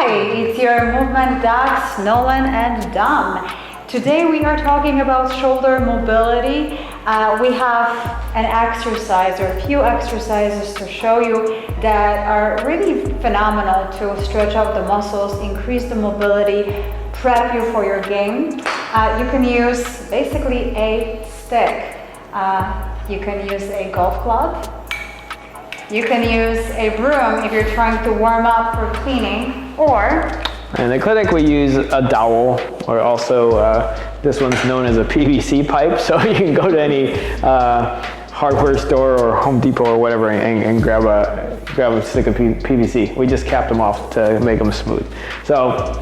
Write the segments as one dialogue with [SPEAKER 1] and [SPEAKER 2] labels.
[SPEAKER 1] Hi, it's your movement docs, Nolan and Dom. Today we are talking about shoulder mobility. We have an exercise or a few exercises to show you that are really phenomenal to stretch out the muscles, increase the mobility, prep you for your game. You can use basically a stick. You can use a golf club. You can use a broom if you're trying to warm up for cleaning, or...
[SPEAKER 2] In the clinic we use a dowel, or also this one's known as a PVC pipe, so you can go to any hardware store or Home Depot or whatever and grab a stick of PVC. We just capped them off to make them smooth. So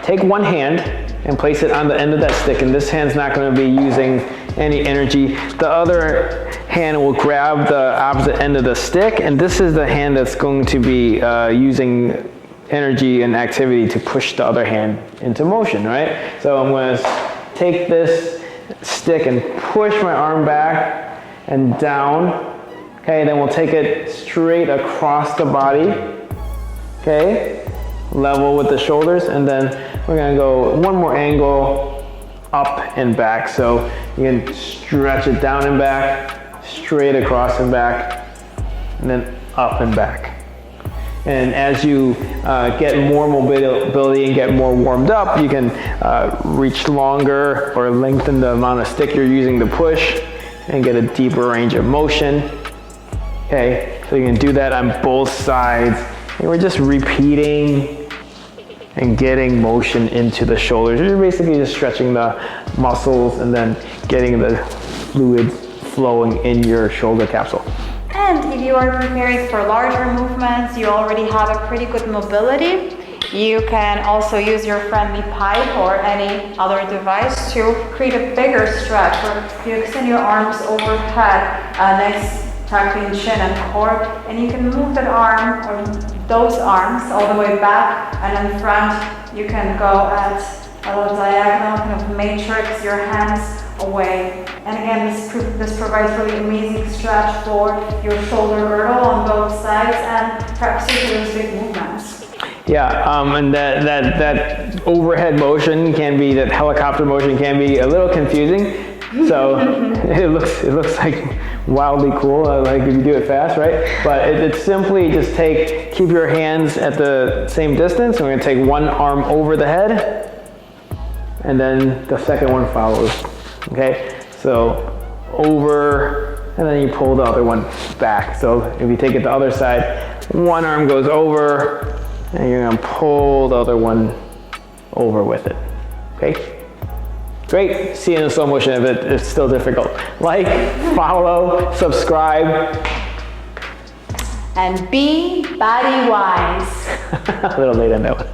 [SPEAKER 2] take one hand and place it on the end of that stick, and this hand's not going to be using any energy. The other hand will grab the opposite end of the stick, and this is the hand that's going to be using energy and activity to push the other hand into motion, right? So I'm going to take this stick and push my arm back and down. Okay, then we'll take it straight across the body. Okay, level with the shoulders, and then we're going to go one more angle up and back. So you can stretch it down and back, straight across and back, and then up and back. And as you get more mobility and get more warmed up, you can reach longer or lengthen the amount of stick you're using to push and get a deeper range of motion. Okay, so you can do that on both sides. And we're just repeating and getting motion into the shoulders. You're basically just stretching the muscles and then getting the fluid flowing in your shoulder capsule.
[SPEAKER 1] And if you are preparing for larger movements, you already have a pretty good mobility. You can also use your friendly pipe or any other device to create a bigger stretch, where you extend your arms overhead, nice tackling chin and core, and you can move that arm or those arms all the way back, and in front you can go at a little diagonal, kind of matrix your hands away. And again, this provides really amazing stretch for your shoulder girdle on both sides, and perhaps you do those big movements.
[SPEAKER 2] Yeah, and that overhead motion can be, that helicopter motion can be a little confusing. So it looks like wildly cool, like if you do it fast, right? But it's simply just keep your hands at the same distance, and we're gonna take one arm over the head, and then the second one follows. Okay, so over, and then you pull the other one back. So if you take it the other side, one arm goes over, and you're gonna pull the other one over with it. Okay. Great. See you in slow motion if it's still difficult. Like, follow, subscribe.
[SPEAKER 1] And be body wise.
[SPEAKER 2] A little late on that one.